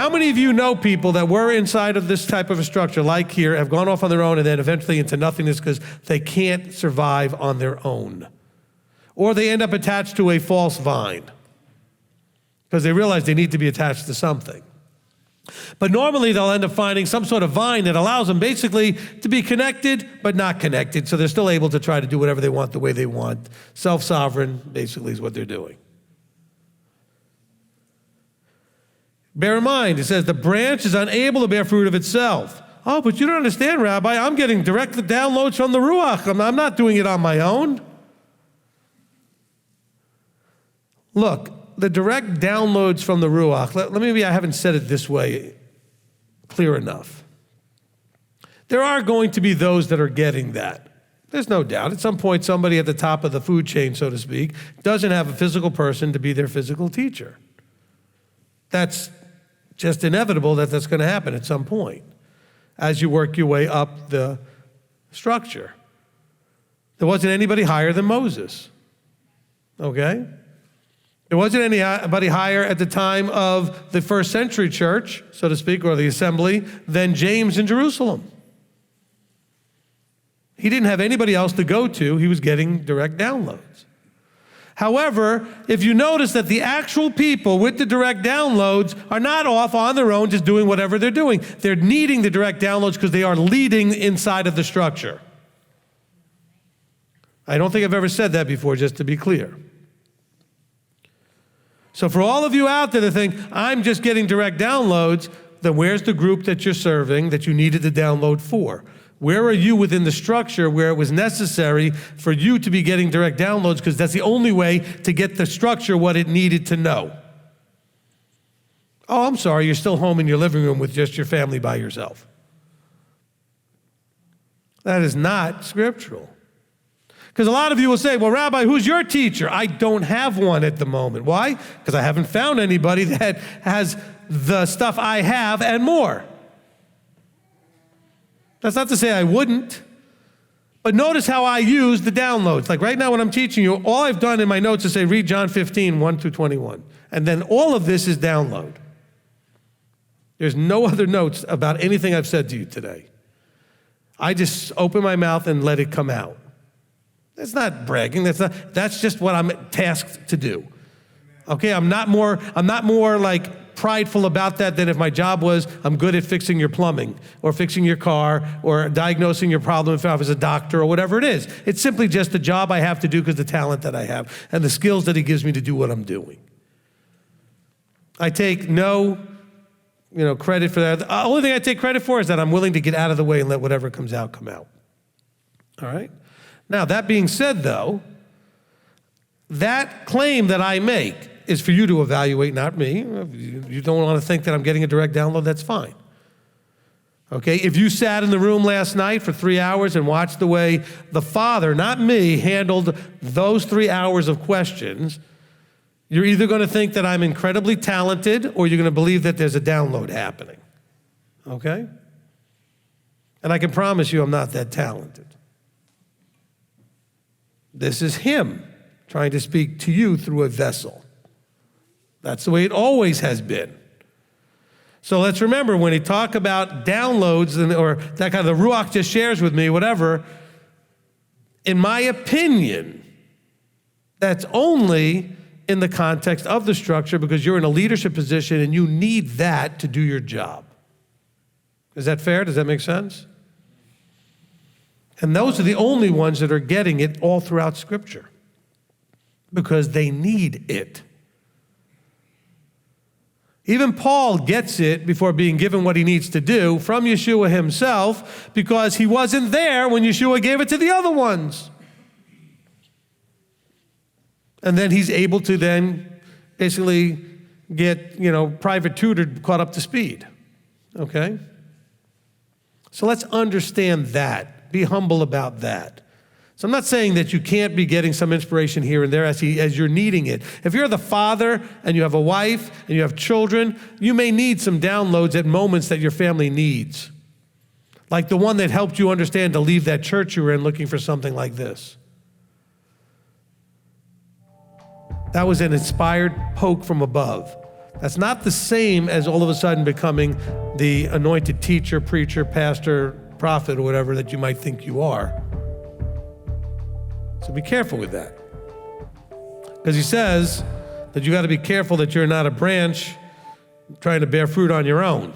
How many of you know people that were inside of this type of a structure, like here, have gone off on their own and then eventually into nothingness because they can't survive on their own? Or they end up attached to a false vine because they realize they need to be attached to something. But normally they'll end up finding some sort of vine that allows them basically to be connected but not connected, so they're still able to try to do whatever they want the way they want. Self-sovereign basically is what they're doing. Bear in mind, it says the branch is unable to bear fruit of itself. Oh, but you don't understand, Rabbi. I'm getting direct downloads from the Ruach. I'm not doing it on my own. Look, the direct downloads from the Ruach, maybe I haven't said it this way clear enough. There are going to be those that are getting that. There's no doubt. At some point, somebody at the top of the food chain, so to speak, doesn't have a physical person to be their physical teacher. That's just inevitable that that's going to happen at some point as you work your way up the structure. There wasn't anybody higher than Moses, okay? There wasn't anybody higher at the time of the first century church, so to speak, or the assembly, than James in Jerusalem. He didn't have anybody else to go to. He was getting direct downloads. However, if you notice that the actual people with the direct downloads are not off on their own just doing whatever they're doing. They're needing the direct downloads because they are leading inside of the structure. I don't think I've ever said that before, just to be clear. So for all of you out there that think, I'm just getting direct downloads, then where's the group that you're serving that you needed to download for? Where are you within the structure where it was necessary for you to be getting direct downloads, because that's the only way to get the structure what it needed to know? Oh, I'm sorry, you're still home in your living room with just your family by yourself. That is not scriptural. Because a lot of you will say, well, Rabbi, who's your teacher? I don't have one at the moment. Why? Because I haven't found anybody that has the stuff I have and more. That's not to say I wouldn't. But notice how I use the downloads. Like right now when I'm teaching you, all I've done in my notes is say, read John 15, 1 through 21. And then all of this is download. There's no other notes about anything I've said to you today. I just open my mouth and let it come out. That's not bragging. That's just what I'm tasked to do. Okay, I'm not more like prideful about that than if my job was I'm good at fixing your plumbing or fixing your car or diagnosing your problem if I was a doctor or whatever it is. It's simply just the job I have to do because the talent that I have and the skills that he gives me to do what I'm doing. I take no credit for that. The only thing I take credit for is that I'm willing to get out of the way and let whatever comes out come out. All right? Now, that being said, though, that claim that I make is for you to evaluate, not me. If you don't want to think that I'm getting a direct download, that's fine. Okay? If you sat in the room last night for 3 hours and watched the way the Father, not me, handled those 3 hours of questions, you're either going to think that I'm incredibly talented or you're going to believe that there's a download happening. Okay? And I can promise you I'm not that talented. This is him trying to speak to you through a vessel. That's the way it always has been. So let's remember when he talk about downloads or that kind of the Ruach just shares with me, whatever, in my opinion, that's only in the context of the structure because you're in a leadership position and you need that to do your job. Is that fair? Does that make sense? And those are the only ones that are getting it all throughout Scripture because they need it. Even Paul gets it before being given what he needs to do from Yeshua himself because he wasn't there when Yeshua gave it to the other ones. And then he's able to then basically get, private tutored, caught up to speed. Okay? So let's understand that. Be humble about that. So I'm not saying that you can't be getting some inspiration here and there as you're needing it. If you're the father and you have a wife and you have children, you may need some downloads at moments that your family needs. Like the one that helped you understand to leave that church you were in looking for something like this. That was an inspired poke from above. That's not the same as all of a sudden becoming the anointed teacher, preacher, pastor, prophet, or whatever that you might think you are. So be careful with that. Because he says that you got to be careful that you're not a branch trying to bear fruit on your own.